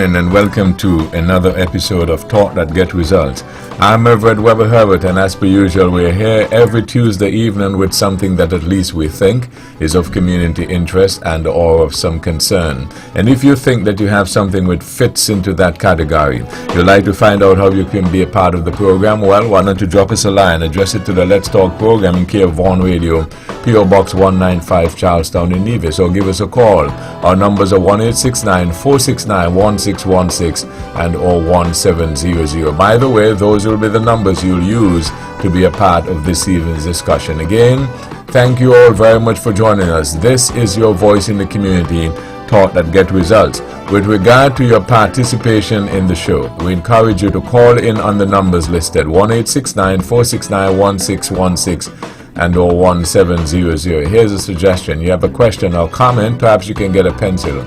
evening and welcome to another episode of Talk That Get Results. I'm Reverend Weber Herbert, and as per usual, we're here every Tuesday evening with something that at least we think is of community interest and or of some concern. And if you think that you have something which fits into that category, you'd like to find out how you can be a part of the program, well, why don't you drop us a line, address it to the Let's Talk program in care of Vaughan Radio, P.O. Box 195, Charlestown in Nevis, or give us a call. Our numbers are 1-869-469-1616 and or 1700. By the way, those will be the numbers you'll use to be a part of this evening's discussion. Again, thank you all very much for joining us. This is your voice in the community, Talk That Get Results. With regard to your participation in the show, we encourage you to call in on the numbers listed, 1-869-469-1616 and or 1700. Here's a suggestion. You have a question or comment, perhaps you can get a pencil,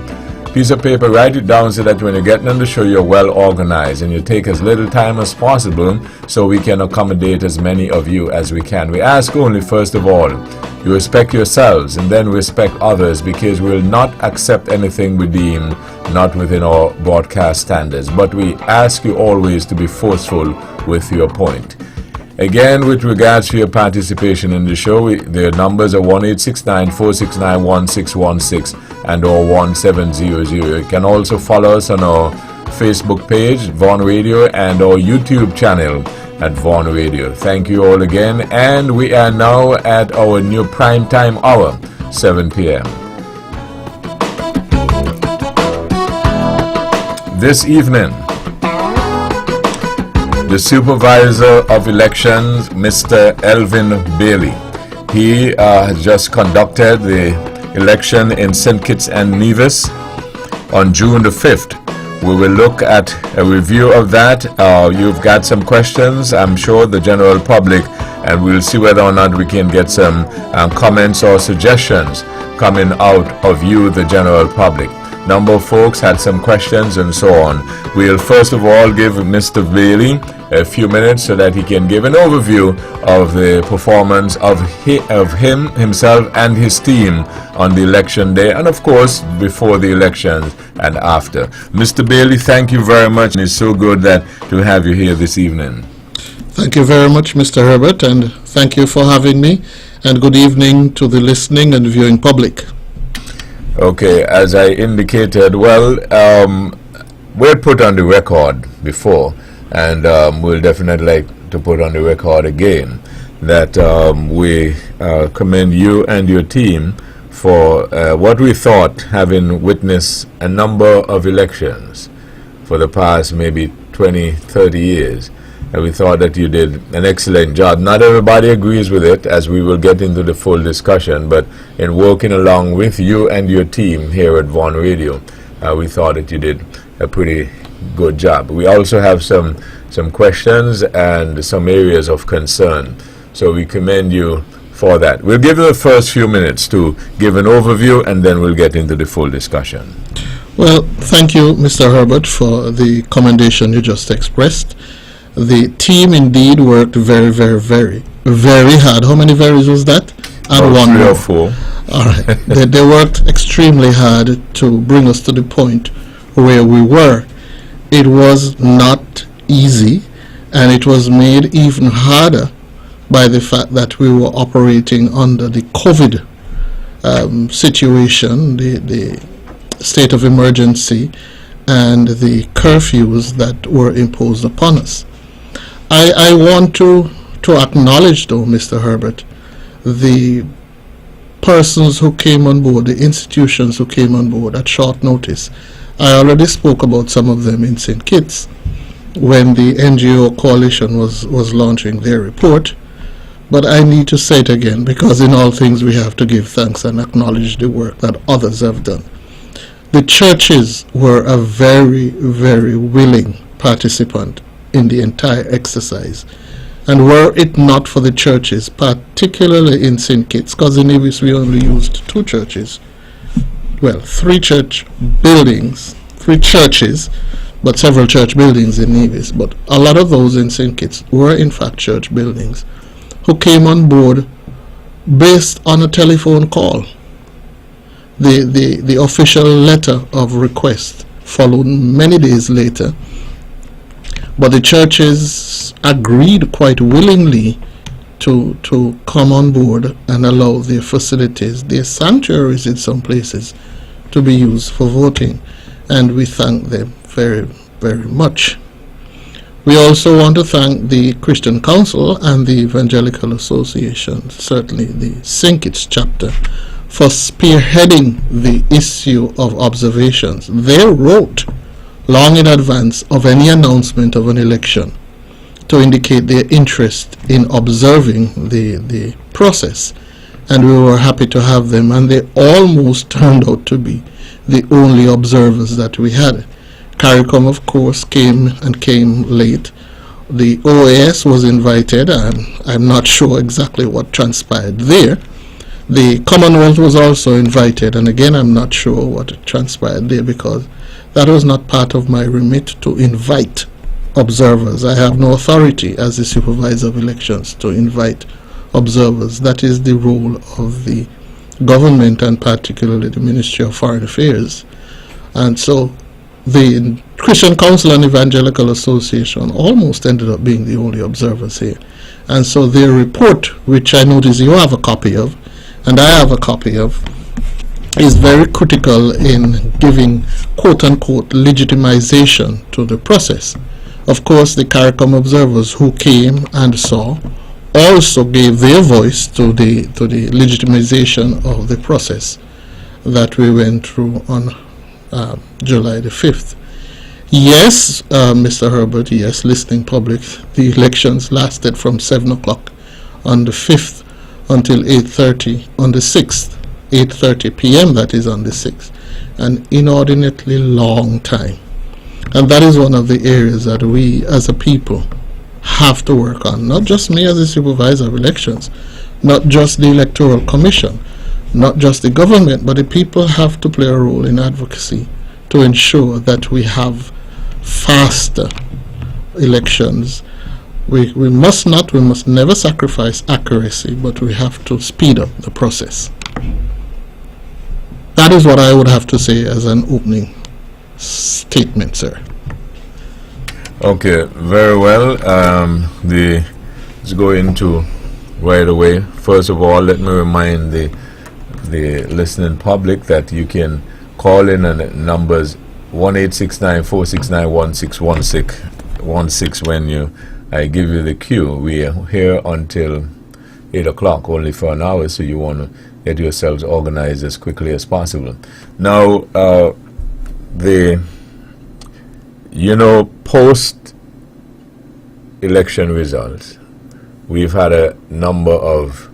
piece of paper, write it down so that when you're getting on the show, you're well organized and you take as little time as possible so we can accommodate as many of you as we can. We ask only, first of all, you respect yourselves and then respect others, because we will not accept anything we deem not within our broadcast standards. But we ask you always to be forceful with your point. Again, with regards to your participation in the show, the numbers are 1-869-469-1616 and or 1700. You can also follow us on our Facebook page, Vaughan Radio, and our YouTube channel at Vaughan Radio. Thank you all again, and we are now at our new prime time hour, 7 p.m. This evening, the Supervisor of Elections, Mr. Elvin Bailey, he has just conducted the election in St. Kitts and Nevis on June the 5th. We will look at a review of that. You've got some questions, I'm sure, the general public, and we'll see whether or not we can get some comments or suggestions coming out of you, the general public. Number of folks had some questions and so on. We'll first of all give Mr. Bailey a few minutes so that he can give an overview of the performance of him, himself, and his team on the election day, and of course before the elections and after. Mr. Bailey, thank you very much. It's so good to have you here this evening. Thank you very much, Mr. Herbert, and thank you for having me, and good evening to the listening and viewing public. Okay, as I indicated, well, we're put on the record before, and we'll definitely like to put on the record again that we commend you and your team for what we thought, having witnessed a number of elections for the past maybe 20, 30 years. And we thought that you did an excellent job. Not everybody agrees with it, as we will get into the full discussion, but in working along with you and your team here at Vaughan Radio, we thought that you did a pretty good job. We also have some questions and some areas of concern, so we commend you for that. We'll give you the first few minutes to give an overview, and then we'll get into the full discussion. Well, thank you, Mr. Herbert, for the commendation you just expressed. The team indeed worked very, very, very, very hard. How many varies was that? And one 3 or 4. All right. they worked extremely hard to bring us to the point where we were. It was not easy, and it was made even harder by the fact that we were operating under the COVID situation, the state of emergency, and the curfews that were imposed upon us. I want to acknowledge, though, Mr. Herbert, the persons who came on board, the institutions who came on board at short notice. I already spoke about some of them in St. Kitts when the NGO coalition was launching their report, but I need to say it again, because in all things we have to give thanks and acknowledge the work that others have done. The churches were a very, very willing participant in the entire exercise, and were it not for the churches, particularly in St. Kitts, because in Nevis we only used 2 churches, well, 3 church buildings, 3 churches, but several church buildings in Nevis, but a lot of those in St. Kitts were in fact church buildings, who came on board based on a telephone call. The official letter of request followed many days later. But the churches agreed quite willingly to come on board and allow their facilities, their sanctuaries in some places, to be used for voting. And we thank them very, very much. We also want to thank the Christian Council and the Evangelical Association, certainly the St. Kitts chapter, for spearheading the issue of observations. They wrote long in advance of any announcement of an election to indicate their interest in observing the process. And we were happy to have them, and they almost turned out to be the only observers that we had. CARICOM, of course, came late. The OAS was invited, and I'm not sure exactly what transpired there. The Commonwealth was also invited, and again, I'm not sure what transpired there, because that was not part of my remit to invite observers. I have no authority as the supervisor of elections to invite observers. That is the role of the government, and particularly the Ministry of Foreign Affairs. And so the Christian Council and Evangelical Association almost ended up being the only observers here. And so their report, which I notice you have a copy of, and I have a copy of, is very critical in giving quote-unquote legitimization to the process. Of course, the CARICOM observers who came and saw also gave their voice to the legitimization of the process that we went through on July the 5th. Yes, Mr. Herbert, yes, listening public, the elections lasted from 7 o'clock on the 5th until 8:30 on the 6th, 8:30 p.m. that is on the 6th, an inordinately long time. And that is one of the areas that we as a people have to work on, not just me as the supervisor of elections, not just the Electoral Commission, not just the government, but the people have to play a role in advocacy to ensure that we have faster elections. We must never sacrifice accuracy, but we have to speed up the process. That is what I would have to say as an opening statement, sir. Okay, very well. Let's go into right away. First of all, let me remind the listening public that you can call in on numbers 1-869-469-1616 when I give you the cue. We are here until 8 o'clock, only for an hour, so you want to get yourselves organized as quickly as possible. Now, post-election results, we've had a number of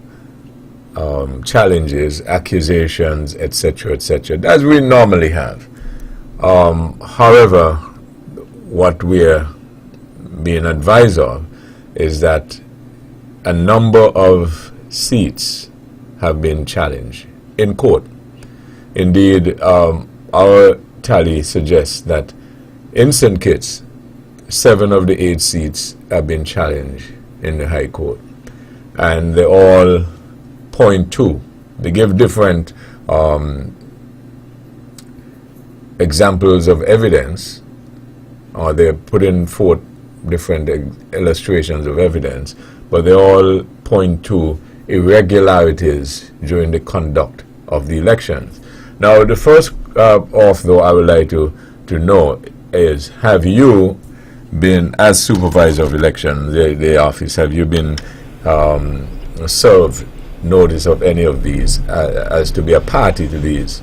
challenges, accusations, etc., as we normally have. However, what we're being advised of is that a number of seats have been challenged in court. Indeed, our tally suggests that in St. Kitts, 7 of the 8 seats have been challenged in the High Court, and they all point to, they give different examples of evidence, or they're putting forth different illustrations of evidence, but they all point to irregularities during the conduct of the elections. Now, the first off, though, I would like to know is, have you been, as supervisor of elections, the office, have you been served notice of any of these as to be a party to these?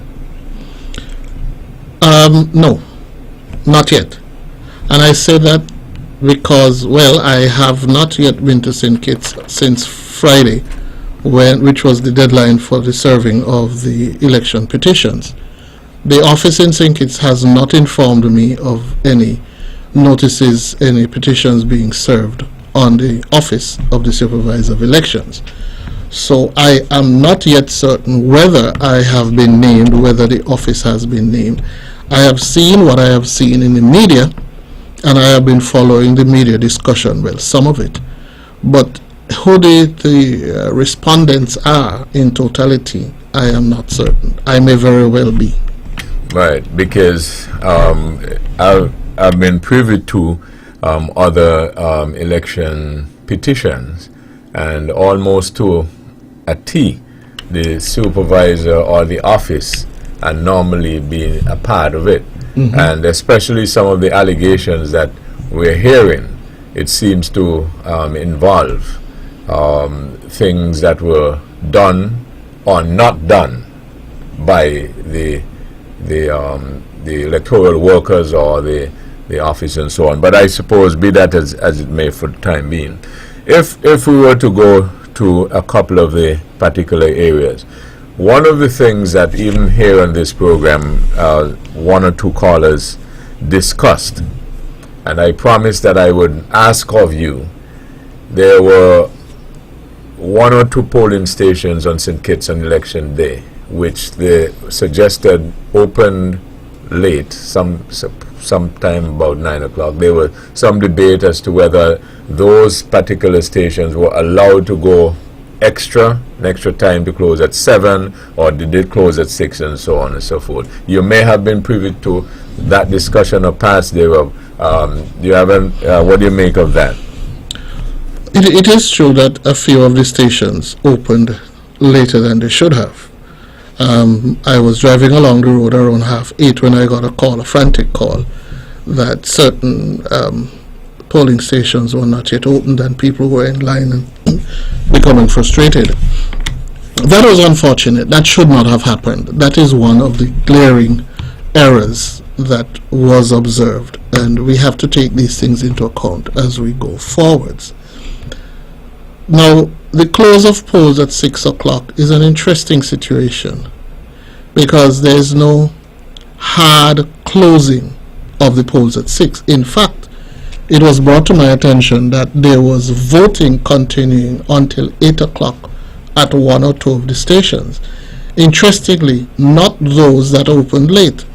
No, not yet. And I say that because, well, I have not yet been to St. Kitts since Friday, which was the deadline for the serving of the election petitions. The office in St. Kitts has not informed me of any notices, any petitions being served on the office of the supervisor of elections. So I am not yet certain whether I have been named, whether the office has been named. I have seen what I have seen in the media, and I have been following the media discussion, well, some of it. But who the respondents are in totality, I am not certain. I may very well be. Right, because I've been privy to other election petitions, and almost to a T, the supervisor or the office are normally being a part of it. And especially some of the allegations that we're hearing, it seems to involve things that were done or not done by the electoral workers or the office and so on. But I suppose, be that as it may for the time being, if we were to go to a couple of the particular areas, one of the things that even here on this program, one or two callers discussed, and I promised that I would ask of you, there were one or two polling stations on St. Kitts on election day, which they suggested opened late, sometime about 9 o'clock. There was some debate as to whether those particular stations were allowed to go extra time to close at 7, or did they close at 6, and so on and so forth. You may have been privy to that discussion or past thereof. You haven't. What do you make of that? It is true that a few of the stations opened later than they should have. I was driving along the road around 8:30 when I got a frantic call, that certain polling stations were not yet opened and people were in line and becoming frustrated. That was unfortunate. That should not have happened. That is one of the glaring errors that was observed, and we have to take these things into account as we go forwards. Now, the close of polls at 6 o'clock is an interesting situation, because there is no hard closing of the polls at 6. In fact, it was brought to my attention that there was voting continuing until 8 o'clock at one or two of the stations. Interestingly, not those that opened late.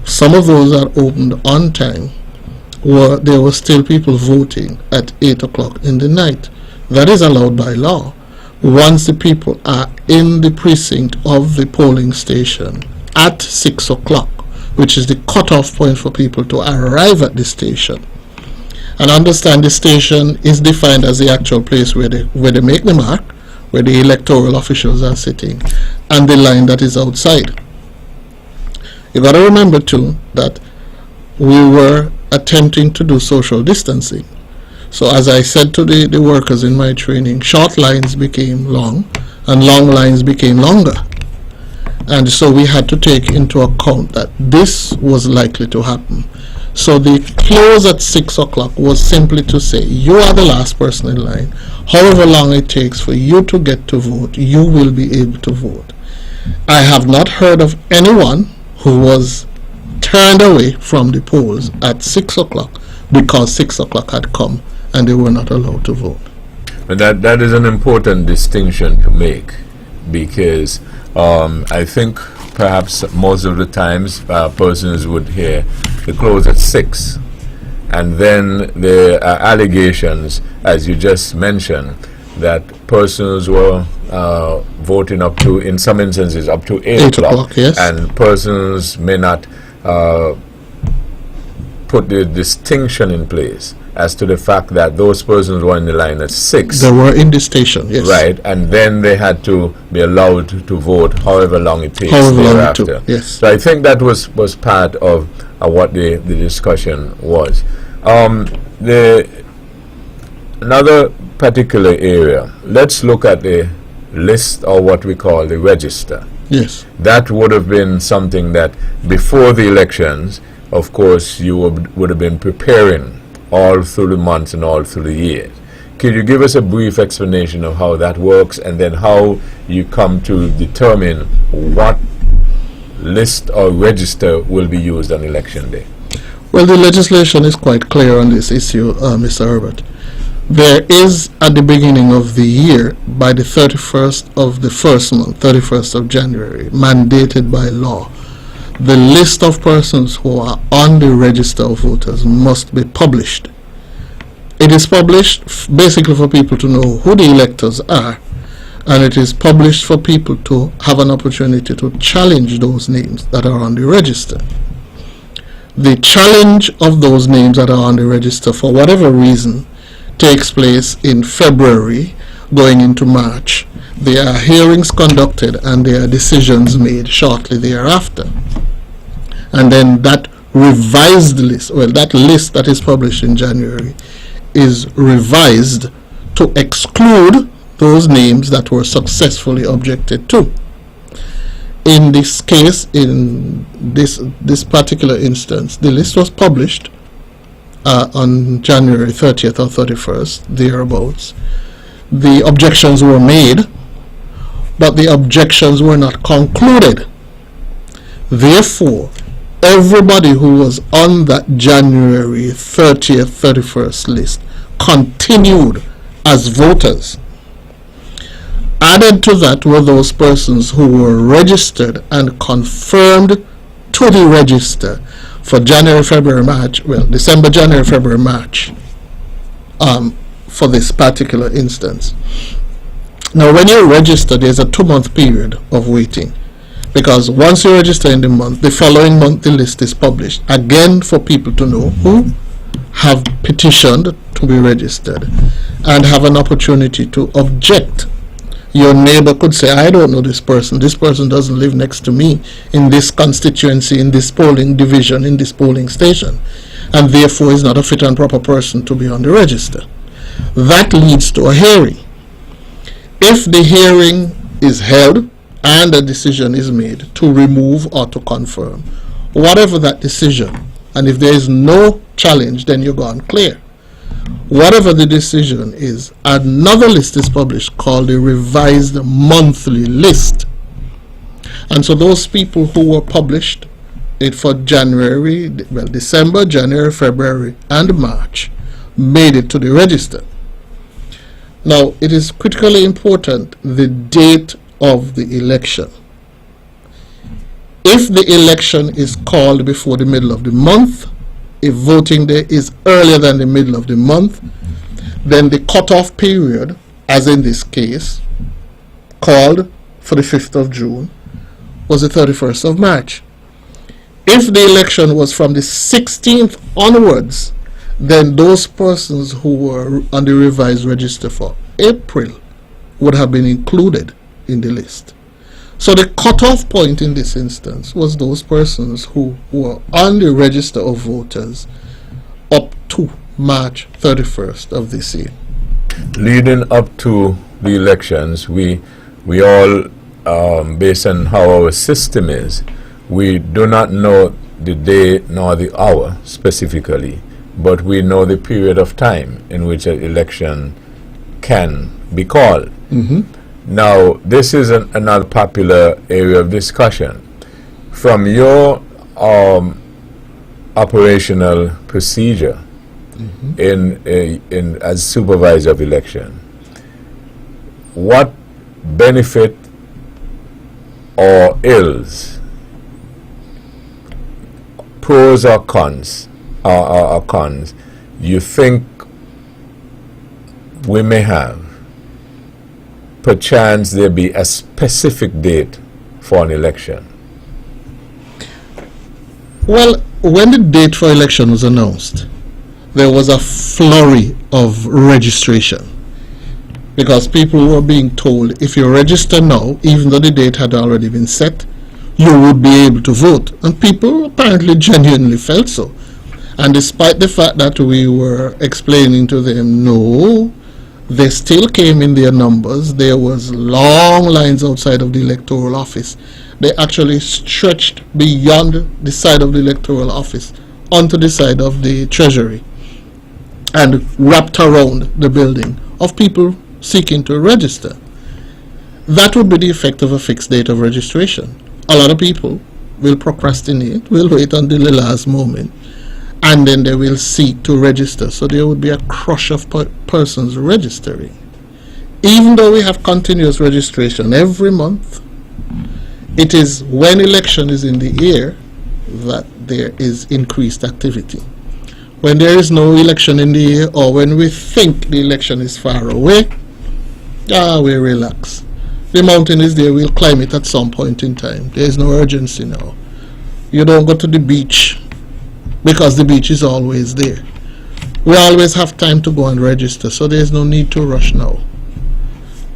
Some of those that opened on time, there were still people voting at 8 o'clock in the night. That is allowed by law. Once the people are in the precinct of the polling station at 6 o'clock, which is the cutoff point for people to arrive at the station. And understand, the station is defined as the actual place where they make the mark, where the electoral officials are sitting, and the line that is outside. You got to remember too that we were attempting to do social distancing. So as I said to the workers in my training, short lines became long and long lines became longer. And so we had to take into account that this was likely to happen. So the close at 6 o'clock was simply to say, you are the last person in line. However long it takes for you to get to vote, you will be able to vote. I have not heard of anyone who was turned away from the polls at 6 o'clock because 6 o'clock had come and they were not allowed to vote. And that is an important distinction to make, because I think perhaps most of the times persons would hear the close at 6, and then there are allegations, as you just mentioned, that persons were voting up to, in some instances, up to 8 o'clock, yes. And persons may not put the distinction in place as to the fact that those persons were in the line at 6. They were in the station, yes. Right, and then they had to be allowed to vote however long it takes thereafter. Yes. So I think that was part of what the discussion was. Another particular area, let's look at the list, or what we call the register. Yes. That would have been something that before the elections, of course, you would have been preparing all through the months and all through the years. Could you give us a brief explanation of how that works, and then how you come to determine what list or register will be used on election day? Well, the legislation is quite clear on this issue, Mr. Herbert. There is, at the beginning of the year, by the 31st of the first month, 31st of January, mandated by law, the list of persons who are on the register of voters must be published. It is published basically for people to know who the electors are, and it is published for people to have an opportunity to challenge those names that are on the register. The challenge of those names that are on the register, for whatever reason, takes place in February going into March. There are hearings conducted and there are decisions made shortly thereafter. And then that revised list, well, that list that is published in January is revised to exclude those names that were successfully objected to. In this case, in this particular instance, the list was published on January 30th or 31st, thereabouts. The objections were made, but the objections were not concluded. Therefore, everybody who was on that January 30th, 31st list continued as voters. Added to that were those persons who were registered and confirmed to the register for January, February, March, well, December, January, February, March, for this particular instance. Now, when you register, there's a 2-month period of waiting, because once you register in the month, the following month the list is published, again for people to know who have petitioned to be registered and have an opportunity to object. Your neighbor could say, I don't know this person doesn't live next to me in this constituency, in this polling division, in this polling station, and therefore is not a fit and proper person to be on the register. That leads to a hearing. If the hearing is held and a decision is made to remove or to confirm, whatever that decision, and if there is no challenge, then you're gone clear. Whatever the decision is, another list is published called the revised monthly list. And so those people who were published it for January, well, December, January, February, and March made it to the register. Now, it is critically important the date of the election. If the election is called before the middle of the month, if voting day is earlier than the middle of the month, then the cutoff period, as in this case, called for the 5th of June, was the 31st of March. If the election was from the 16th onwards, then those persons who were on the revised register for April would have been included in the list. So the cutoff point in this instance was those persons who were on the register of voters up to March 31st of this year. Leading up to the elections, we all, based on how our system is, we do not know the day nor the hour specifically, but we know the period of time in which an election can be called. Now, this is another popular area of discussion. From your operational procedure in as supervisor of election, what benefit or ills, pros or cons, you think we may have? Perchance there be a specific date for an election. Well, when the date for election was announced, there was a flurry of registration, because people were being told, if you register now, even though the date had already been set, you would be able to vote. And people apparently genuinely felt so. And despite the fact that we were explaining to them, no, they still came in their numbers. There was long lines outside of the electoral office. They actually stretched beyond the side of the electoral office onto the side of the treasury and wrapped around the building of people seeking to register. That would be the effect of a fixed date of registration. A lot of people will procrastinate, will wait until the last moment, and then they will seek to register. So there would be a crush of persons registering. Even though we have continuous registration every month, it is when election is in the air that there is increased activity. When there is no election in the air, or when we think the election is far away, we relax. The mountain is there, we'll climb it at some point in time. There is no urgency now. You don't go to the beach because the beach is always there. We always have time to go and register, so there's no need to rush now.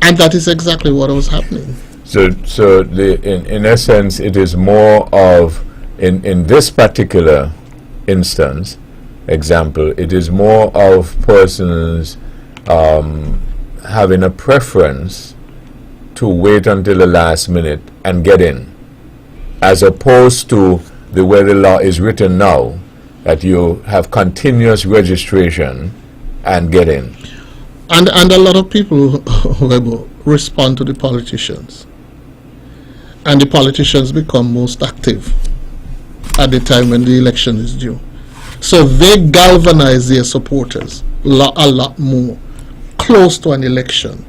And that is exactly what was happening. So in essence, it is more of, in this particular instance, example, it is more of persons having a preference to wait until the last minute and get in, as opposed to the way the law is written now, that you have continuous registration and get in. And a lot of people respond to the politicians, and the politicians become most active at the time when the election is due. So they galvanize their supporters a lot more close to an election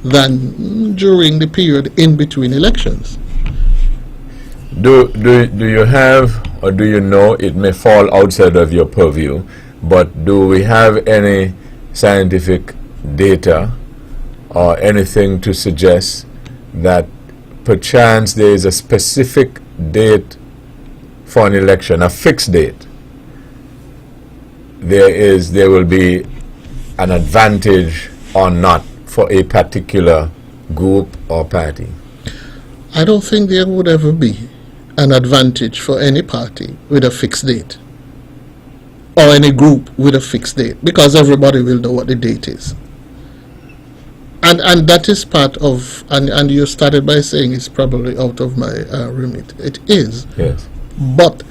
than during the period in between elections. Do you have, or do you know, it may fall outside of your purview, but do we have any scientific data or anything to suggest that perchance there is a specific date for an election, a fixed date, there will be an advantage or not for a particular group or party? I don't think there would ever be an advantage for any party with a fixed date, or any group with a fixed date, because everybody will know what the date is. And that is part of, and you started by saying it's probably out of my remit. It is. Yes. But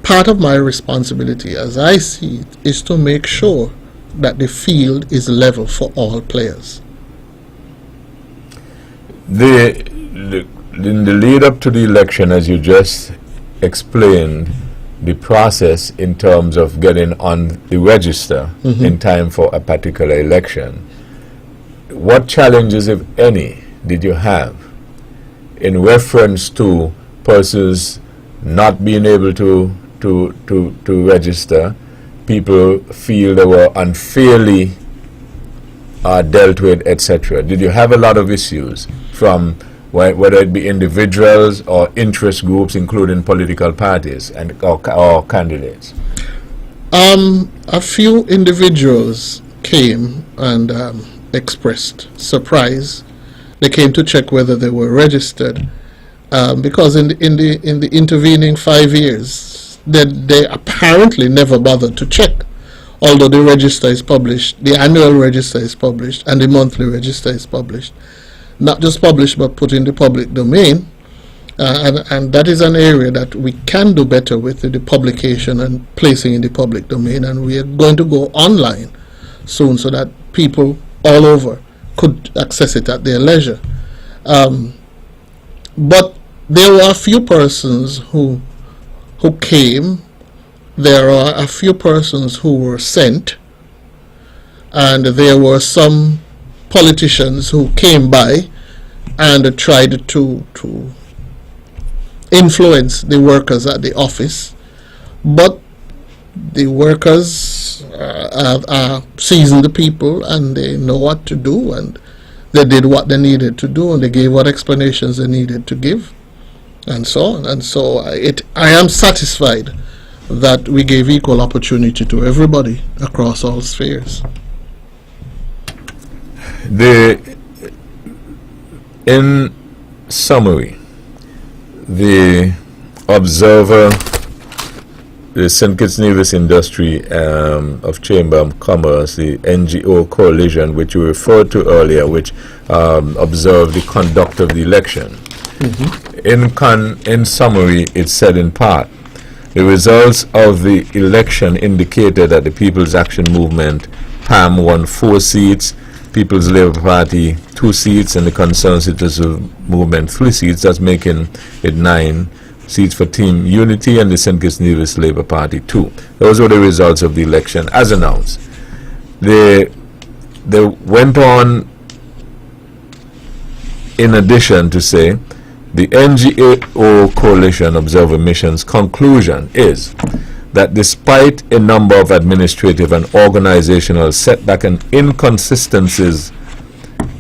part of my responsibility, as I see it, is to make sure that the field is level for all players. In the lead up to the election, as you just explained, the process in terms of getting on the register in time for a particular election, what challenges, if any, did you have in reference to persons not being able to register, people feel they were unfairly dealt with, etc.? Did you have a lot of issues from whether it be individuals or interest groups, including political parties and or candidates? A few individuals came and expressed surprise. They came to check whether they were registered, because in the intervening 5 years, they apparently never bothered to check. Although the register is published, the annual register is published, and the monthly register is published. Not just published, but put in the public domain. And that is an area that we can do better with, the publication and placing in the public domain. And we are going to go online soon so that people all over could access it at their leisure. But there were a few persons who came. There are a few persons who were sent, and there were some politicians who came by and tried to influence the workers at the office. But the workers are seasoned people, and they know what to do, and they did what they needed to do, and they gave what explanations they needed to give, and so on. And so I am satisfied that we gave equal opportunity to everybody across all spheres. In summary, the Observer, the St. Kitts Nevis Industry of Chamber of Commerce, the NGO coalition, which you referred to earlier, which observed the conduct of the election. In summary, it said in part, the results of the election indicated that the People's Action Movement, PAM, won 4 seats, People's Labour Party 2 seats, and the Concerned Citizens Movement 3 seats, that's making it 9 seats for Team Unity, and the St. Kitts Nevis Labour Party 2. Those were the results of the election as announced. They went on, in addition, to say the NGO Coalition Observer Mission's conclusion is that despite a number of administrative and organizational setbacks and inconsistencies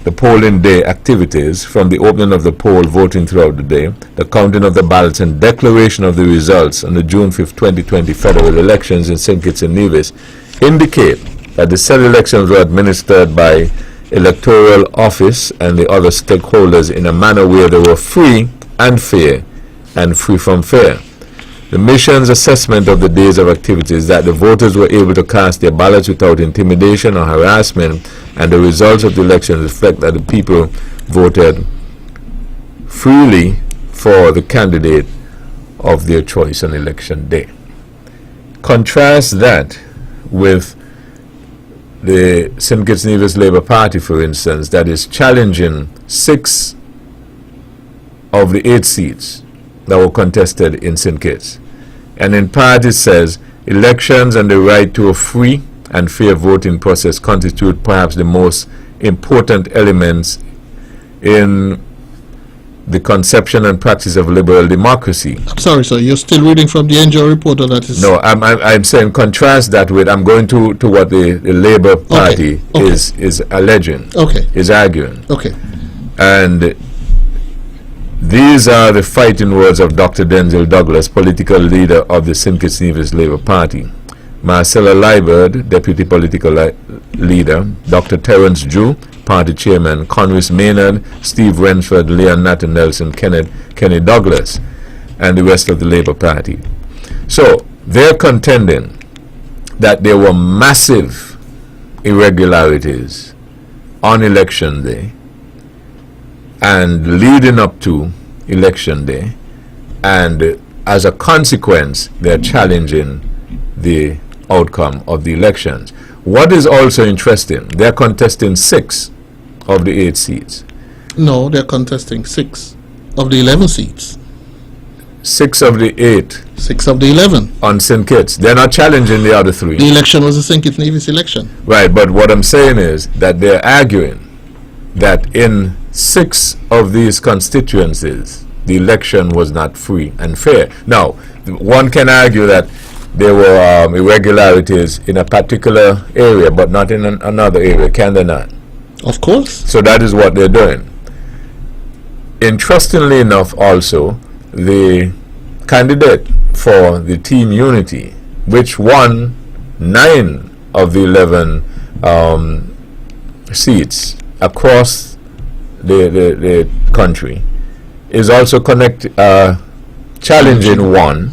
the polling day activities, from the opening of the poll, voting throughout the day, the counting of the ballots, and declaration of the results on the June 5, 2020 federal elections in St. Kitts and Nevis, indicate that the said elections were administered by electoral office and the other stakeholders in a manner where they were free and fair and free from fear. The mission's assessment of the days of activities that the voters were able to cast their ballots without intimidation or harassment, and the results of the elections reflect that the people voted freely for the candidate of their choice on election day. Contrast that with the St. Kitts Nevis Labour Party, for instance, that is challenging 6 of the 8 seats that were contested in St. Kitts. And in part it says, elections and the right to a free and fair voting process constitute perhaps the most important elements in the conception and practice of liberal democracy. I'm sorry, sir, you're still reading from the NGO report, or that is... No, I'm saying contrast that with, I'm going to what the Labour Party is alleging, is arguing. Okay. And these are the fighting words of Dr. Denzil Douglas, political leader of the St. Kitts Nevis Labour Party. Marcella Liburd, deputy political leader. Dr. Terence Drew, party chairman. Conris Maynard, Steve Rensford, Leon Nathan Nelson, Kenny Douglas, and the rest of the Labour Party. So they're contending that there were massive irregularities on election day and leading up to election day, and as a consequence they're challenging the outcome of the elections. What is also interesting, they're contesting 6 of the 8 seats. No, they're contesting 6 of the 11 seats. 6 of the 8. 6 of the 11. On St. Kitts. They're not challenging the other 3. The election was the St. Kitts Nevis election. Right, but what I'm saying is that they're arguing that in 6 of these constituencies, the election was not free and fair. Now, one can argue that there were irregularities in a particular area, but not in another area, can they not? Of course. So that is what they're doing. Interestingly enough, also, the candidate for the Team Unity, which won 9 of the 11 seats across the country, is also challenging one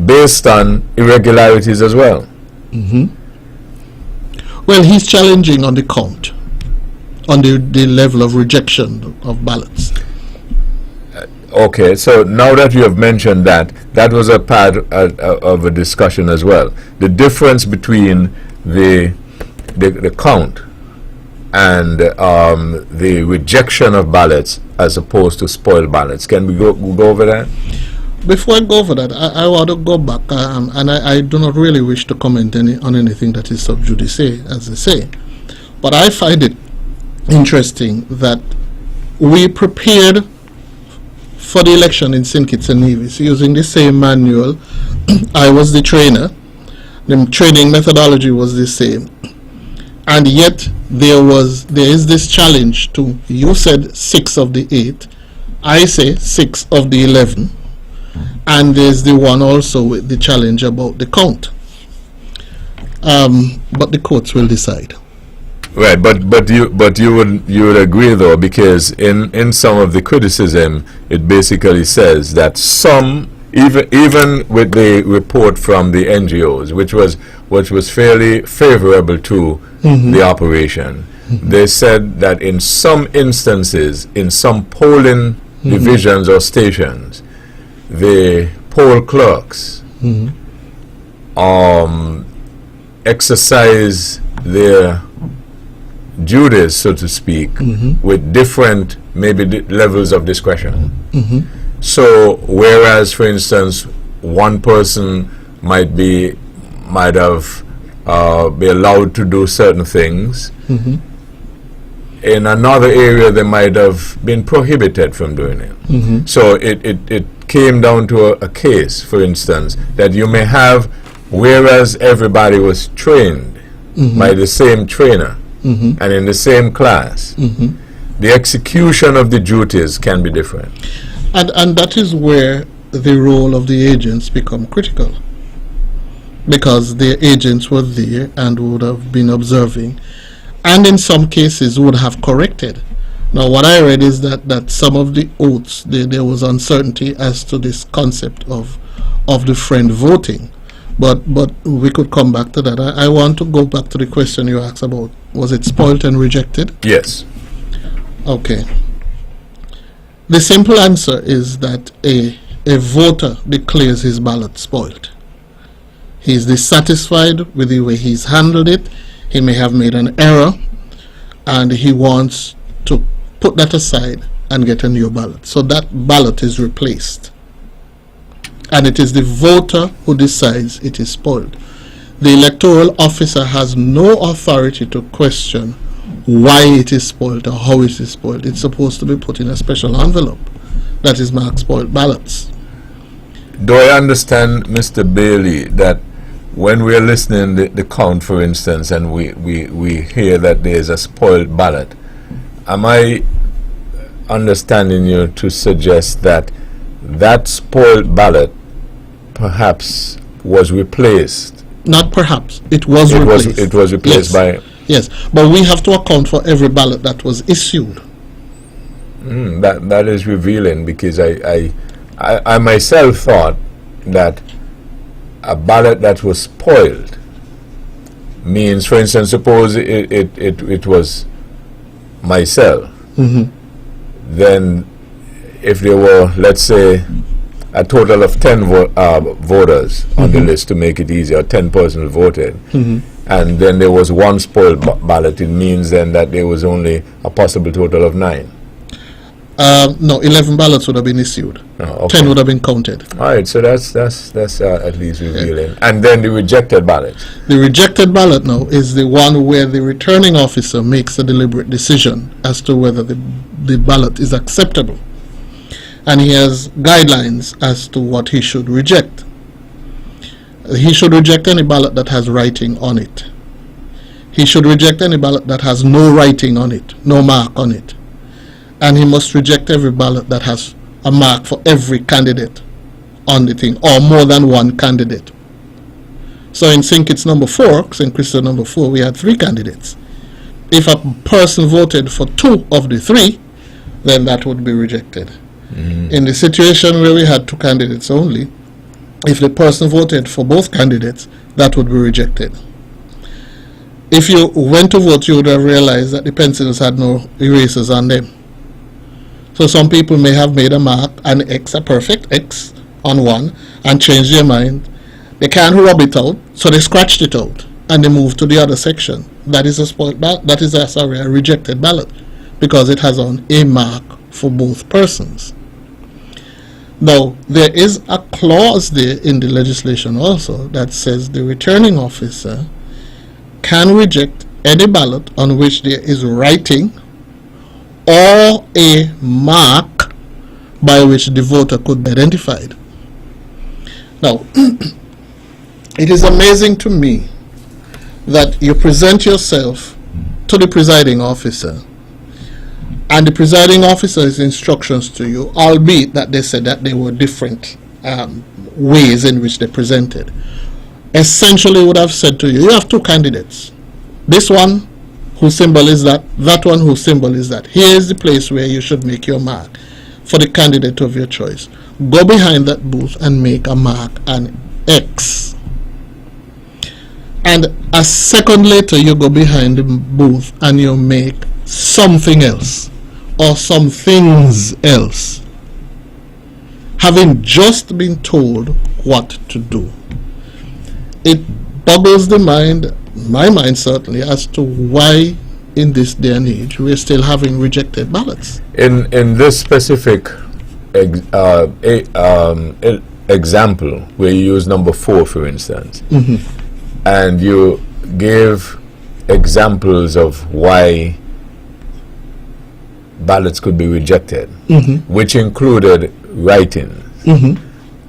based on irregularities as well. Well, he's challenging on the count, on the level of rejection of ballots. Okay, so now that you have mentioned that, that was a part of a discussion as well. The difference between the count and the rejection of ballots as opposed to spoiled ballots. Can we go over that? Before I go over that, I want to go back, and I do not really wish to comment on anything that is sub judice, as they say. But I find it interesting that we prepared for the election in St. Kitts and Nevis using the same manual. I was the trainer. The training methodology was the same. And yet there is this challenge to, you said 6 of the 8, I say 6 of the 11, and there's the one also with the challenge about the count. But the courts will decide. Right, but you would agree though, because in some of the criticism it basically says that some, even with the report from the NGOs, which was fairly favorable to the operation, they said that in some instances, in some polling divisions or stations, the poll clerks exercise their duties, so to speak, with different maybe levels of discretion. So whereas, for instance, one person might have be allowed to do certain things, in another area they might have been prohibited from doing it. So it came down to a case, for instance, that you may have, whereas everybody was trained by the same trainer, Mm-hmm. and in the same class, Mm-hmm. the execution of the duties can be different. And that is where the role of the agents become critical, because the agents were there and would have been observing, and in some cases would have corrected. Now, what I read is that some of the oaths, there was uncertainty as to this concept of the friend voting, but we could come back to that. I want to go back to the question you asked about, was it spoilt and rejected? Yes. Okay. The simple answer is that a voter declares his ballot spoiled. He is dissatisfied with the way he's handled it. He may have made an error, and he wants to put that aside and get a new ballot. So that ballot is replaced. And it is the voter who decides it is spoiled. The electoral officer has no authority to question why it is spoiled or how it is spoiled. It's supposed to be put in a special envelope that is marked spoiled ballots. Do I understand, Mr. Bailey, that when we're listening the count, for instance, and we hear that there's a spoiled ballot, am I understanding you to suggest that that spoiled ballot perhaps was replaced? Not perhaps. It was replaced. It was replaced Yes. by... Yes, but we have to account for every ballot that was issued. That is revealing, because I myself thought that a ballot that was spoiled means, for instance, suppose it was myself, Mm-hmm. then if there were, let's say, a total of 10 voters on the list, to make it easier, 10 persons voted, and then there was one spoiled ballot, it means then that there was only a possible total of 9. No, 11 ballots would have been issued. Oh, okay. 10 would have been counted. All right, so that's at least revealing. And then the rejected ballot. The rejected ballot now is the one where the returning officer makes a deliberate decision as to whether the ballot is acceptable. And he has guidelines as to what he should reject. He should reject any ballot that has writing on it. He should reject any ballot that has no writing on it, no mark on it. And he must reject every ballot that has a mark for every candidate on the thing, or more than one candidate. So in St. Kitts number 4, St. Christopher number 4, we had 3 candidates. If a person voted for 2 of the 3, then that would be rejected. In the situation where we had 2 candidates only, if the person voted for both candidates, that would be rejected. If you went to vote, you would have realized that the pencils had no erasers on them. So some people may have made a mark, an X, a perfect X on one, and changed their mind. They can't rub it out, so they scratched it out and they moved to the other section. That is a spoiled ballot. That is a rejected ballot, because it has on a mark for both persons. Now, there is a clause there in the legislation also that says the returning officer can reject any ballot on which there is writing or a mark by which the voter could be identified. Now, it is amazing to me that you present yourself to the presiding officer, and the presiding officer's instructions to you, albeit that they said that they were different ways in which they presented, essentially would have said to you, you have 2 candidates. This one whose symbol is that one whose symbol is that. Here is the place where you should make your mark for the candidate of your choice. Go behind that booth and make a mark, an X. And a second later, you go behind the booth and you make something else, or some things else, having just been told what to do. It boggles the mind, my mind certainly, as to why in this day and age we're still having rejected ballots. In this specific example, where you use number 4, for instance, and you give examples of why ballots could be rejected, which included writing,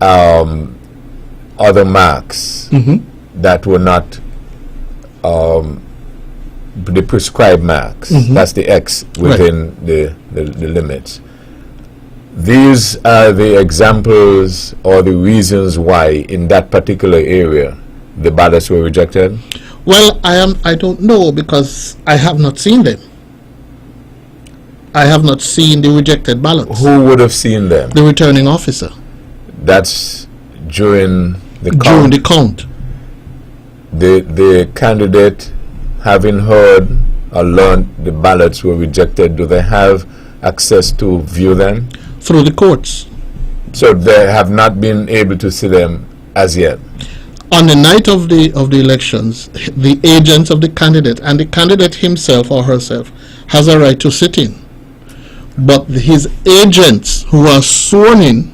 other marks that were not the prescribed marks. That's the X within the limits. These are the examples or the reasons why in that particular area the ballots were rejected. Well, I don't know, because I have not seen them. I have not seen the rejected ballots. Who would have seen them? The returning officer. That's during the During count. the count. The candidate, having heard or learned the ballots were rejected, do they have access to view them? Through the courts. So they have not been able to see them as yet. On the night of the elections, the agents of the candidate and the candidate himself or herself has a right to sit in. But his agents who are sworn in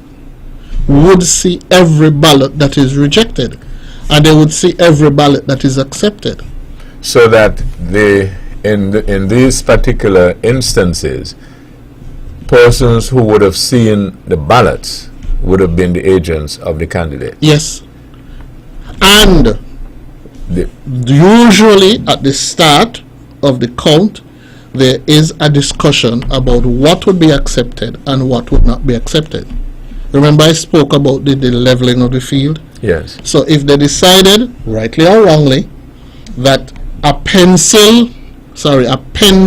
would see every ballot that is rejected, and they would see every ballot that is accepted. So that in these particular instances, persons who would have seen the ballots would have been the agents of the candidate. Yes. And usually at the start of the count, there is a discussion about what would be accepted and what would not be accepted. Remember I spoke about the leveling of the field? Yes. So if they decided, rightly or wrongly, that a pen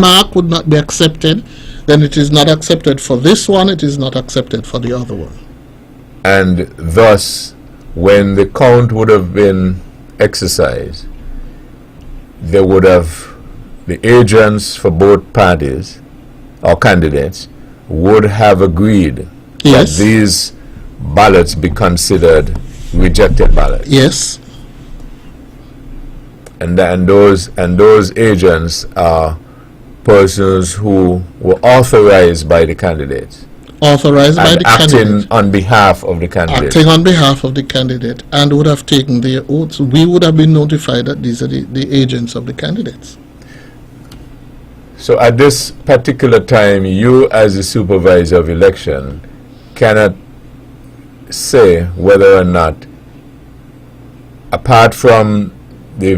mark would not be accepted, then it is not accepted for this one, it is not accepted for the other one. And thus, when the count would have been exercised, they would have, the agents for both parties or candidates would have agreed Yes. that these ballots be considered rejected ballots. Yes. And those agents are persons who were authorized by the candidates. Authorized by And the acting candidate. on behalf of the candidate. Acting on behalf of the candidate, and would have taken their oaths. We would have been notified that these are the agents of the candidates. So at this particular time, you as the supervisor of election cannot say whether or not, apart from the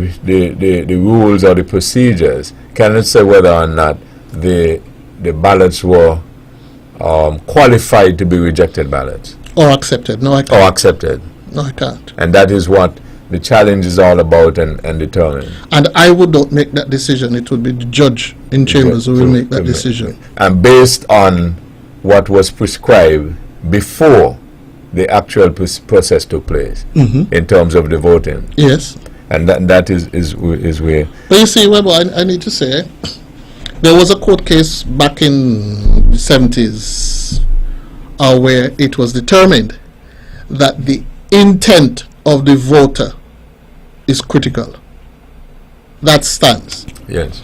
rules or the procedures, cannot say whether or not the ballots were qualified to be rejected ballots Or accepted. No, I or can't. accepted. No, I can't. And that is what the challenge is all about and determined. And I would not make that decision. It would be the judge in chambers who will make that decision. And based on what was prescribed before the actual process took place in terms of the voting. Yes. And that is where. But you see, Webber, I need to say, there was a court case back in the 70s where it was determined that the intent of the voter is critical. That stands. Yes.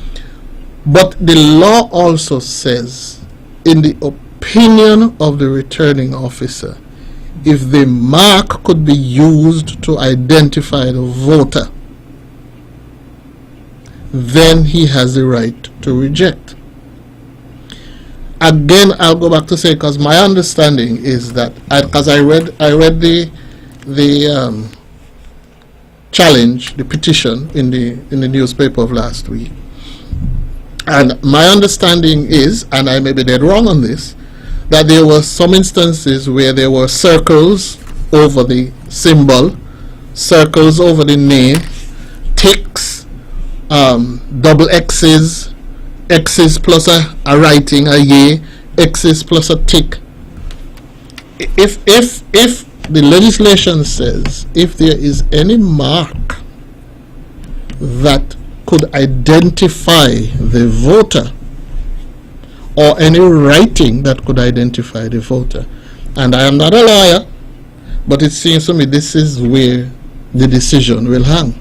But the law also says, in the opinion of the returning officer, if the mark could be used to identify the voter, then he has the right to reject. Again, I'll go back to say, because my understanding is that, because I read the challenge, the petition in the newspaper of last week, and my understanding is, and I may be dead wrong on this, that there were some instances where there were circles over the symbol, circles over the name, ticks, double X's, X's plus a writing, a yea, X's plus a tick. If the legislation says if there is any mark that could identify the voter, or any writing that could identify the voter, and I am not a lawyer, but it seems to me this is where the decision will hang.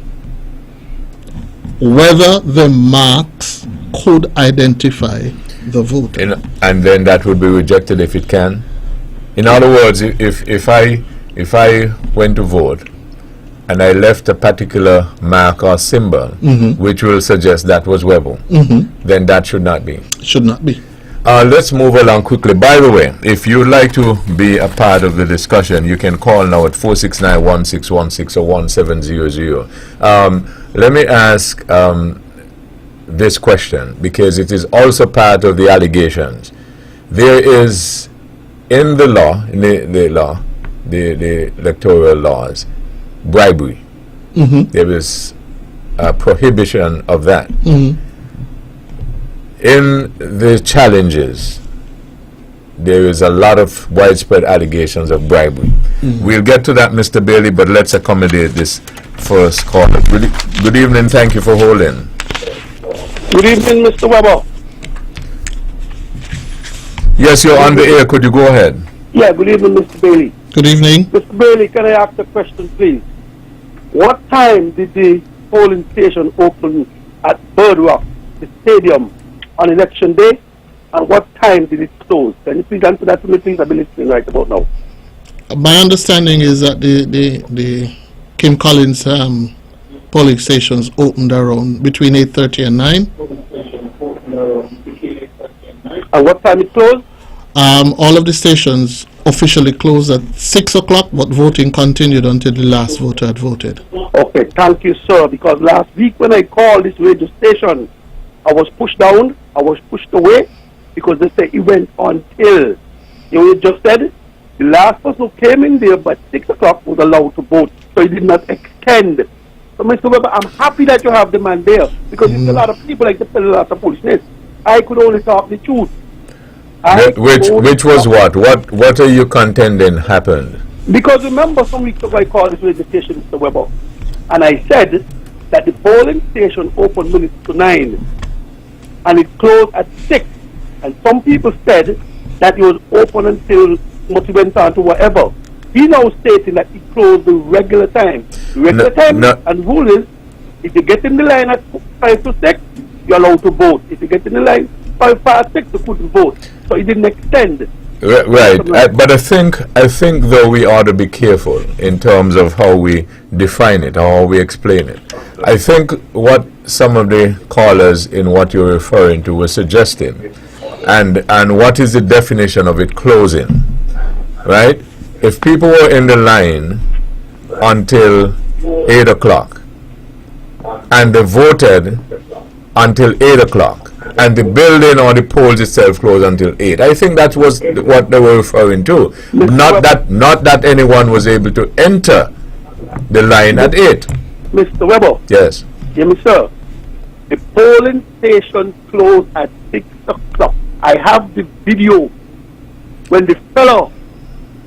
Whether the marks could identify the voter. And then that would be rejected if it can. In other words, if I went to vote and I left a particular mark or symbol which will suggest that was Webber, then that should not be. Should not be. Let's move along quickly. By the way, if you'd like to be a part of the discussion, you can call now at 469-1616 or 1700. Let me ask this question because it is also part of the allegations. There is in the law, in the electoral laws, bribery. There is a prohibition of that. In the challenges, there is a lot of widespread allegations of bribery. We'll get to that, Mr. Bailey, but let's accommodate this first caller. Good evening. Thank you for holding. Good evening, Mr. Weber. Yes, you're on the air. Could you go ahead? Yeah, good evening, Mr. Bailey. Good evening. Mr. Bailey, can I ask a question, please? What time did the polling station open at Bird Rock, the stadium, on election day? And what time did it close? Can you please answer that to me, please? I've been listening right about now. My understanding is that the Kim Collins polling stations opened around between 8:30 and 9. And what time it closed? All of the stations officially closed at 6 o'clock, but voting continued until the last voter had voted. Okay, thank you, sir. Because last week when I called this radio station, I was pushed down, I was pushed away, because they say it went until, you just said, the last person who came in there by 6 o'clock was allowed to vote, so it did not extend. So, Mr. Weber, I'm happy that you have the man there, because it's a lot of people like to tell a lot of foolishness. I could only talk the truth. Which was what? What are you contending happened? Because remember, some weeks ago I called this radio station, Mr. Weber, and I said that the polling station opened minutes to 9, and it closed at 6. And some people said that it was open until much went on to whatever. He now stating that it closed the regular time. The regular time and rule is, if you get in the line at 5 to 6, you're allowed to vote. If you get in the line 5 past 6, you couldn't vote. So it didn't extend. Right, but I think though we ought to be careful in terms of how we define it, how we explain it. I think what some of the callers in what you're referring to were suggesting, and what is the definition of it closing, right? If people were in the line until 8 o'clock and they voted until 8 o'clock, and the building or the polls itself closed until 8. I think that was what they were referring to. Not that anyone was able to enter the line at 8. Mr. Weber. Yes. Hear me, sir. The polling station closed at 6 o'clock. I have the video when the fellow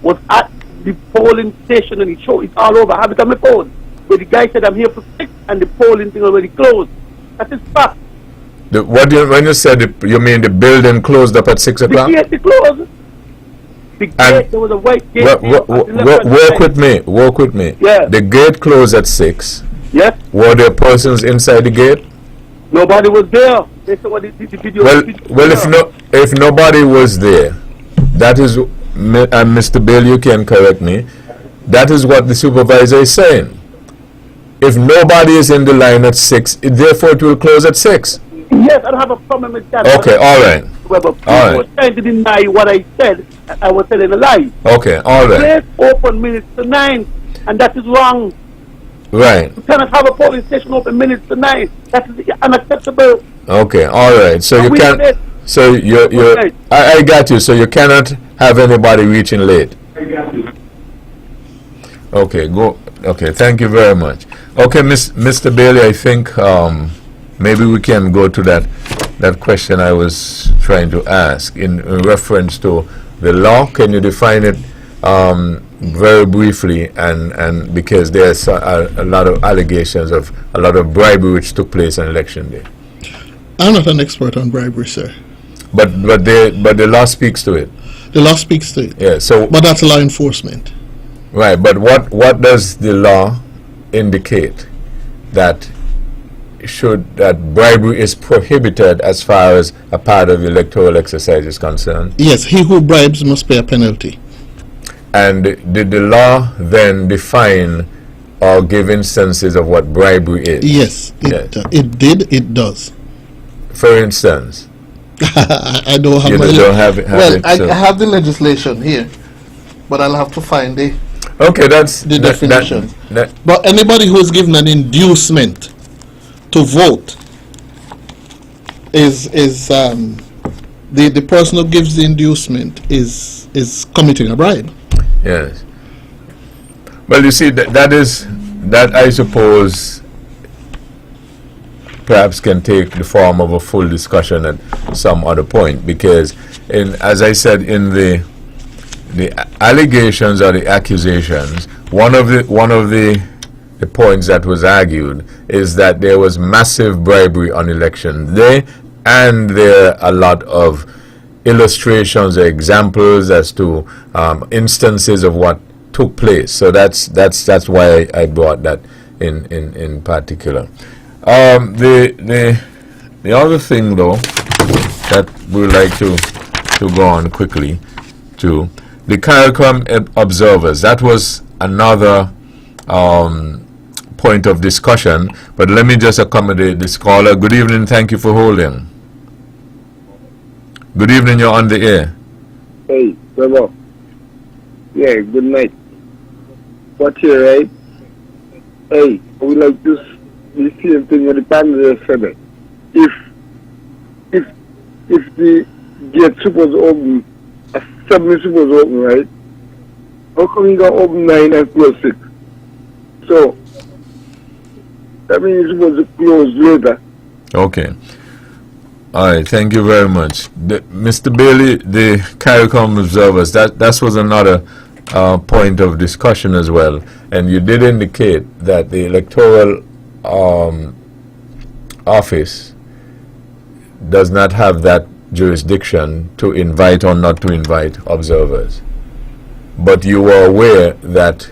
was at the polling station and he showed it all over. I have it on my phone. Where the guy said, I'm here for 6 and the polling thing already closed. That is fact. When you said you mean the building closed up at 6 o'clock? The gate closed. The gate, there was a white gate. Work with me. Yeah. The gate closed at 6. Yes. Were there persons inside the gate? Nobody was there. They said what the video. Well, if nobody was there, that is, and Mr. Bill, you can correct me, that is what the supervisor is saying. If nobody is in the line at 6, therefore it will close at 6. Yes, I don't have a problem with that. Okay, all right. All right. Trying to deny what I said. I was telling a lie. Okay, all right. Place open minutes to 9, and that is wrong. Right. You cannot have a polling station open minutes to 9. That is unacceptable. Okay, all right. So you can't. So you I got you. So you cannot have anybody reaching late. Okay, go. Okay, thank you very much. Okay, Mr. Bailey, I think maybe we can go to that question I was trying to ask in reference to the law. Can you define it very briefly, and because there's a lot of allegations of a lot of bribery which took place on election day? I'm not an expert on bribery, sir. But the law speaks to it. The law speaks to it. Yeah. So. But that's law enforcement. Right. But what does the law indicate that bribery is prohibited as far as a part of the electoral exercise is concerned? Yes. He who bribes must pay a penalty. And did the law then define or give instances of what bribery is? Yes. It did. It does. For instance. I don't have. You don't have it. I have the legislation here, but I'll have to find the. Okay, that's the definition. But anybody who is given an inducement to vote the person who gives the inducement is committing a bribe. Yes. Well, you see, that I suppose perhaps can take the form of a full discussion at some other point, because as I said, in the allegations or the accusations, one of the points that was argued is that there was massive bribery on election day, and there are a lot of illustrations or examples as to instances of what took place. So that's why I brought that in particular. The other thing, though, that we would like to go on quickly to the CARICOM observers. That was another point of discussion, but let me just accommodate this caller. Good evening, thank you for holding. Good evening, you're on the air. Hey, brother. Yeah, good night. What's here, right? Hey, we like this same thing with the panel said. If the gate supposed to open, 7 is supposed to open, right? How come you got open 9 and close 6? So that means you're supposed to close later. Okay. All right, thank you very much. Mr. Bailey, the CARICOM observers, that was another point of discussion as well. And you did indicate that the electoral office does not have that jurisdiction to invite or not to invite observers. But you were aware that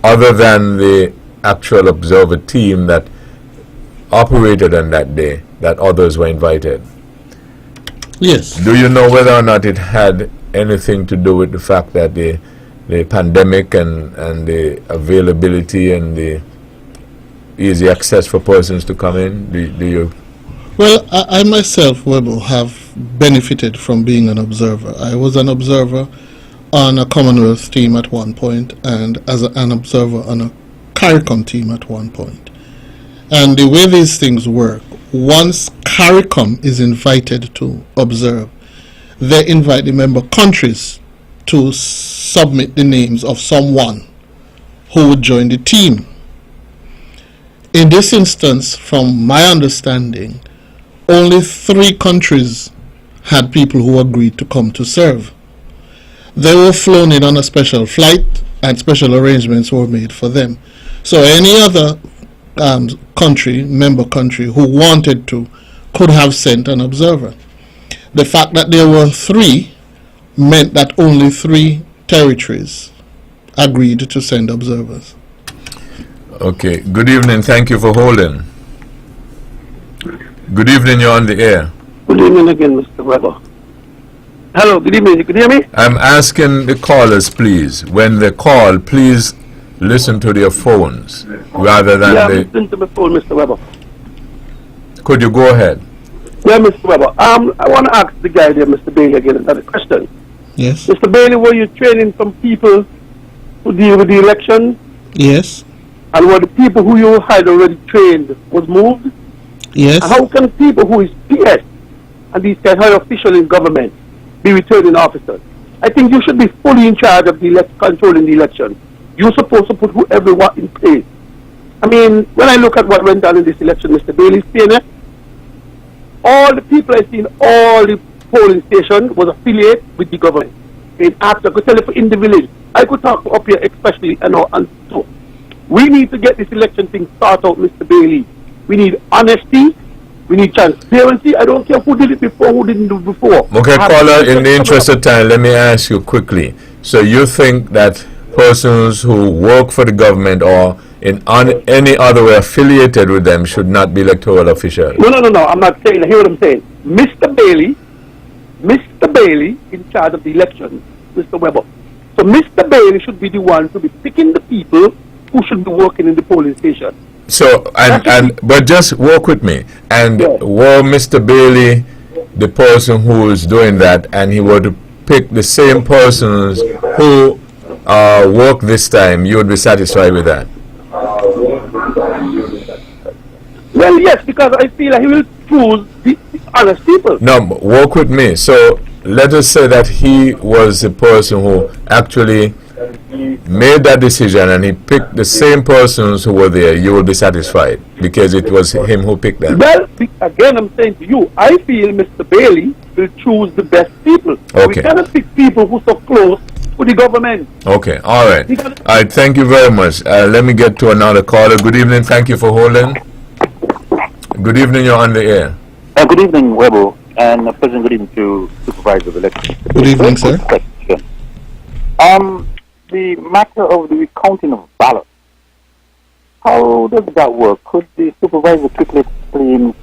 other than the actual observer team that operated on that day, that others were invited. Yes. Do you know whether or not it had anything to do with the fact that the pandemic and the availability and the easy access for persons to come in? Do you? Well, I myself, Webble, have benefited from being an observer. I was an observer on a Commonwealth team at one point, and as an observer on a CARICOM team at one point. And the way these things work, once CARICOM is invited to observe, they invite the member countries to submit the names of someone who would join the team. In this instance, from my understanding, only 3 countries had people who agreed to come to serve. They were flown in on a special flight, and special arrangements were made for them. So any other member country who wanted to could have sent an observer. The fact that there were 3 meant that only 3 territories agreed to send observers. Okay. Good evening. Thank you for holding. Good evening. You're on the air. Good evening again, Mr. Weber. Hello, good evening. You can hear me? I'm asking the callers, please, when they call, please listen to their phones rather than I'm listening to my phone, Mr. Weber. Could you go ahead? Yeah, Mr. Weber. I want to ask the guy there, Mr. Bailey, again another question. Yes. Mr. Bailey, were you training some people to deal with the election? Yes. And were the people who you had already trained was moved? Yes. And how can people who is PS and these kind of officials in government be returning officers? I think you should be fully in charge of the controlling the election. You're supposed to put whoever what in place. I mean, when I look at what went on in this election, Mr. Bailey's saying it, all the people I seen, all the polling station was affiliated with the government. In after I could tell you in the village, I could talk up here especially and so. We need to get this election thing started out, Mr. Bailey. We need honesty. We need transparency. I don't care who did it before, who didn't do it before. Okay, caller, in the interest of time, let me ask you quickly. So you think that persons who work for the government or in any other way affiliated with them should not be electoral officials? No. I'm not saying that. Hear what I'm saying. Mr. Bailey in charge of the election, Mr. Weber. So Mr. Bailey should be the one to be picking the people who should be working in the polling station. So, but just work with me. And were Mr. Bailey the person who is doing that, and he were to pick the same persons who work this time, you would be satisfied with that? Well, yes, because I feel like he will choose honest people. No, work with me. So let us say that he was the person who actually made that decision and he picked the same persons who were there. You will be satisfied because it was him who picked them. Well, again, I'm saying to you, I feel Mr. Bailey will choose the best people. Okay. We cannot pick people who are so close to the government. Okay, all right. All right, thank you very much. Let me get to another caller. Good evening. Thank you for holding. Good evening. You're on the air. Good evening, Webo, and President, good evening to Supervisor of Elections. Good evening, sir. Question. The matter of the recounting of ballots, how does that work? Could the Supervisor quickly explain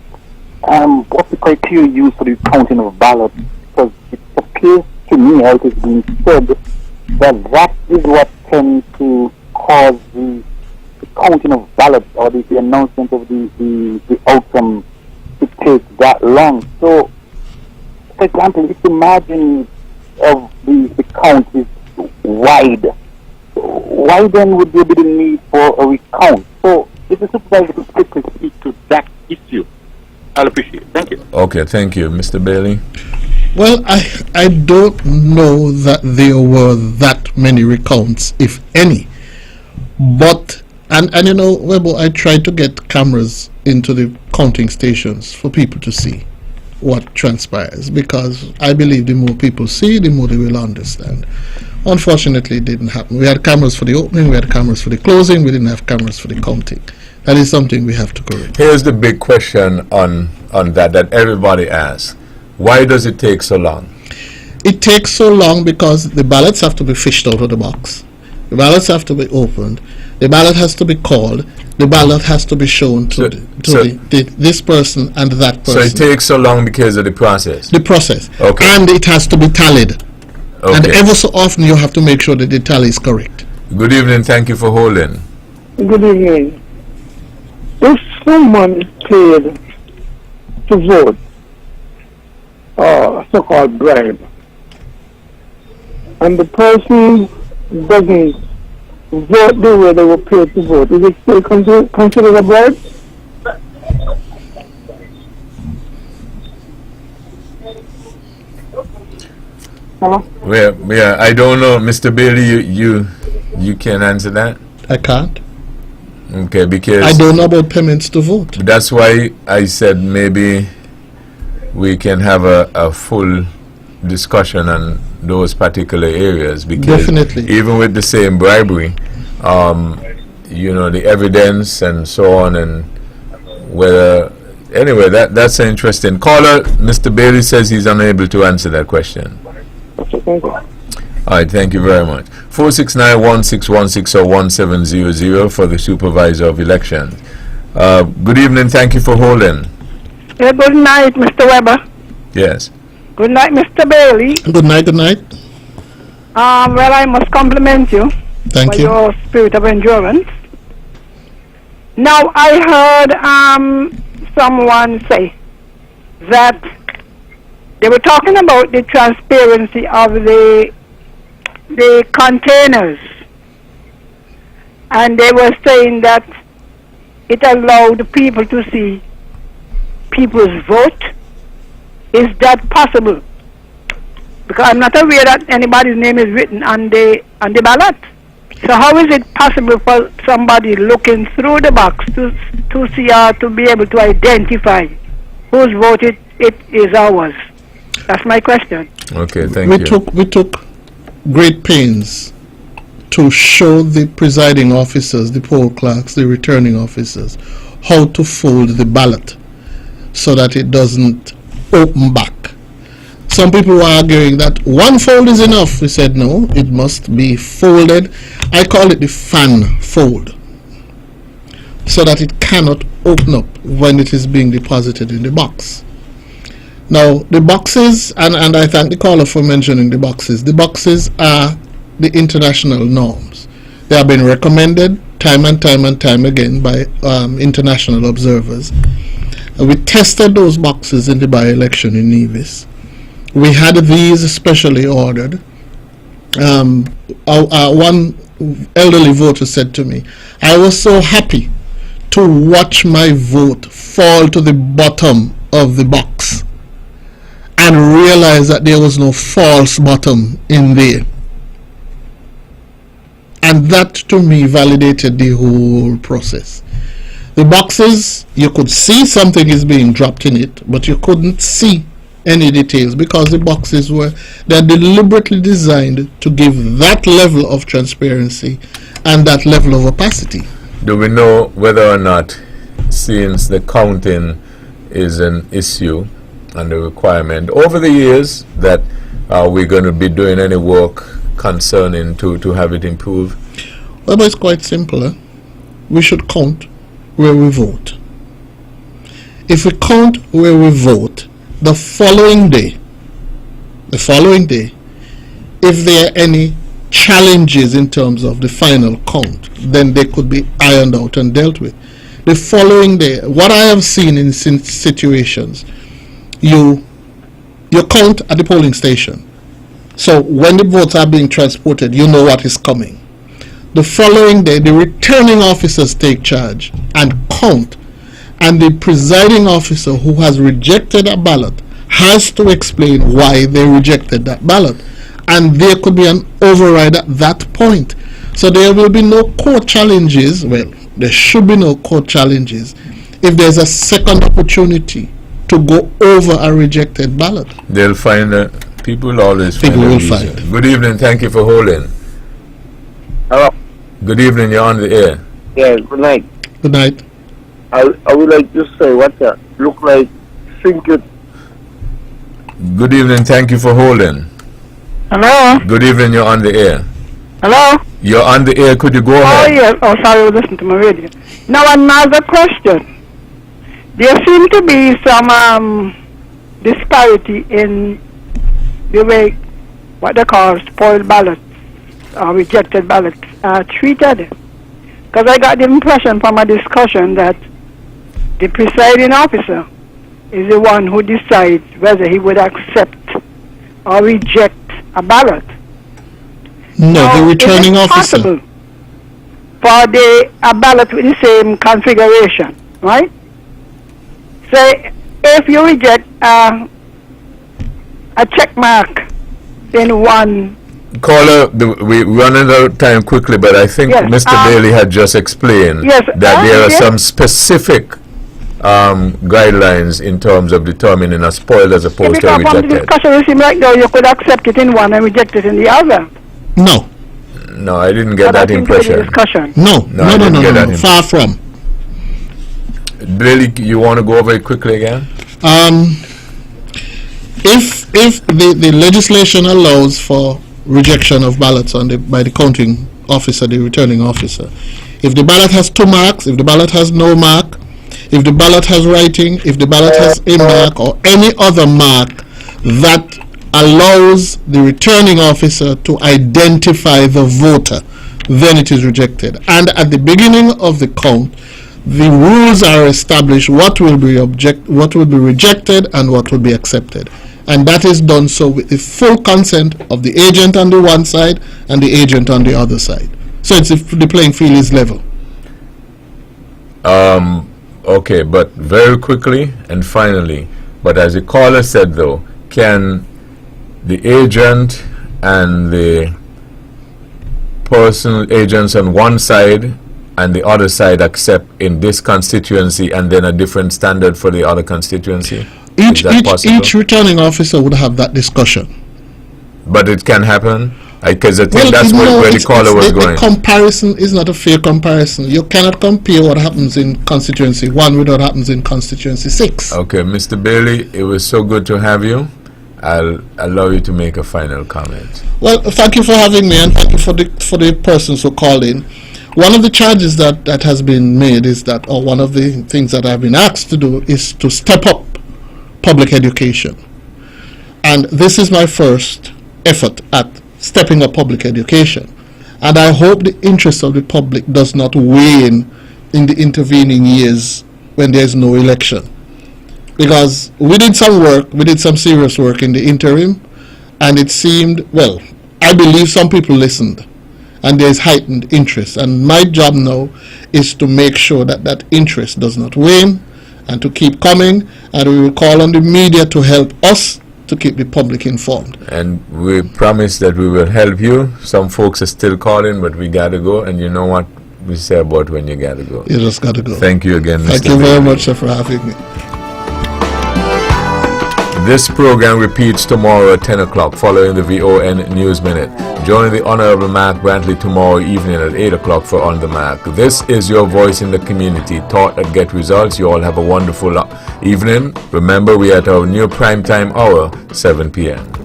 what the criteria used for the recounting of ballots? Because it appears to me, as it is being said, that is what tends to cause the counting of ballots or the announcement of the outcome to take that long. So, for example, if the margin of the count is wide, why then would there be the need for a recount? So, if the supervisor could quickly speak to that issue, I'll appreciate it. Thank you. Okay, thank you. Mr. Bailey? Well, I don't know that there were that many recounts, if any. But, and you know, Webo, I tried to get cameras into the counting stations for people to see what transpires, because I believe the more people see, the more they will understand. Unfortunately, it didn't happen. We had cameras for the opening, we had cameras for the closing, we didn't have cameras for the counting. That is something we have to correct. Here's the big question on that everybody asks. Why does it take so long? It takes so long because the ballots have to be fished out of the box. The ballots have to be opened. The ballot has to be called. The ballot has to be shown to, this person and that person. So it takes so long because of the process? The process. Okay. And it has to be tallied. Okay. And ever so often you have to make sure that the tally is correct. Good evening. Thank you for holding. Good evening. If someone is paid to vote, so-called bribe, and the person doesn't vote the way they were paid to vote, is it still considered a bribe? Hello? Yeah, I don't know, Mr. Bailey. You can answer that. I can't. Okay, because I don't know about payments to vote. that's why I said maybe we can have a full discussion on those particular areas, because Definitely. even with the same bribery, you know, the evidence and so on, and whether anyway, that's an interesting caller. Mr. Bailey says he's unable to answer that question. Okay, thank you. All right, thank you very much. 469-1616 or 1700 for the Supervisor of Elections. Good evening. Thank you for holding. Good night, Mr. Weber. Yes. Good night, Mr. Bailey. Good night, good night. Well, I must compliment you Thank for you. your spirit of endurance. Now, I heard someone say that they were talking about the transparency of the containers, and they were saying that it allowed people to see people's vote. Is that possible? Because I'm not aware that anybody's name is written on the ballot. So how is it possible for somebody looking through the box to see or to be able to identify whose vote it is ours? That's my question. Okay, thank you. We took great pains to show the presiding officers, the poll clerks, the returning officers, how to fold the ballot so that it doesn't open back. Some people were arguing that one fold is enough. We said no, it must be folded. I call it the fan fold, so that it cannot open up when it is being deposited in the box. Now, the boxes, and I thank the caller for mentioning the boxes. The boxes are the international norms. They have been recommended time and time and time again by international observers. We tested those boxes in the by-election in Nevis. We had these specially ordered. One elderly voter said to me, I was so happy to watch my vote fall to the bottom of the box and realized that there was no false bottom in there. And that to me validated the whole process. The boxes, you could see something is being dropped in it, but you couldn't see any details because the boxes they're deliberately designed to give that level of transparency and that level of opacity. Do we know whether or not, since the counting is an issue and a requirement, over the years that we're going to be doing any work concerning to have it improved? Well, but it's quite simple. We should count where we vote. If we count where we vote, the following day, if there are any challenges in terms of the final count, then they could be ironed out and dealt with. The following day, what I have seen in situations, you count at the polling station. So when the votes are being transported, you know what is coming. The following day, the returning officers take charge and count, and the presiding officer who has rejected a ballot has to explain why they rejected that ballot, and there could be an override at that point. So there will be no court challenges. Well, there should be no court challenges if there's a second opportunity to go over a rejected ballot. They'll find people will always find People a will reason. find. Good evening, thank you for holding. Hello. Good evening, you're on the air. Yeah, good night. Good night. I would like to say what that look like. Think it. Good evening, thank you for holding. Hello? Good evening, you're on the air. Hello? You're on the air, could you go Oh, ahead? yes. Oh, sorry, I was listening to my radio. Now, another question. There seems to be some disparity in the way what they call spoiled ballots or rejected ballots are treated. Because I got the impression from a discussion that the presiding officer is the one who decides whether he would accept or reject a ballot. No, Now, the returning is it officer. possible for a ballot with the same configuration, right? Say, if you reject a check mark in one. Caller, we're running out of time quickly, but I think Yes, Mr. Bailey had just explained Yes, that there are yes. some specific guidelines in terms of determining a spoiled as opposed to a Because from the rejected. discussion, it seems like though you could accept it in one and reject it in the other. No, No, I didn't get But that I think it's a impression. discussion. no, No, I no, no, didn't no, get no, that no. Far from. Bailey, you want to go over it quickly again? If the legislation allows for rejection of ballots by the counting officer, the returning officer, if the ballot has 2 marks, if the ballot has no mark, if the ballot has writing, if the ballot has a mark or any other mark that allows the returning officer to identify the voter, then it is rejected. And at the beginning of the count, the rules are established what will be rejected and what will be accepted, and that is done so with the full consent of the agent on the one side and the agent on the other side. So it's the playing field is level. Okay, but very quickly and finally, but as the caller said though, can the agent and the personal agents on one side and the other side accept in this constituency and then a different standard for the other constituency? Is that possible? Each returning officer would have that discussion. But it can happen? Because I think that's where the caller was going. The comparison is not a fair comparison. You cannot compare what happens in constituency 1 with what happens in constituency 6. Okay, Mr. Bailey, it was so good to have you. I'll allow you to make a final comment. Well, thank you for having me, and thank you for the persons who called in. One of the charges that has been made is that, or one of the things that I've been asked to do is to step up public education. And this is my first effort at stepping up public education. And I hope the interest of the public does not wane in the intervening years when there is no election. Because we did some serious work in the interim, and it seemed, well, I believe some people listened, and there is heightened interest. And my job now is to make sure that that interest does not wane and to keep coming, and we will call on the media to help us to keep the public informed. And we promise that we will help you. Some folks are still calling, but we got to go. And you know what we say about when you got to go. You just got to go. Thank you again, Mr. Thank you very Bailey. much, sir, for having me. This program repeats tomorrow at 10 o'clock following the VON News Minute. Join the Honorable Mark Brantley tomorrow evening at 8 o'clock for On the Mark. This is your voice in the community, thought that get results. You all have a wonderful evening. Remember, we are at our new primetime hour, 7 p.m.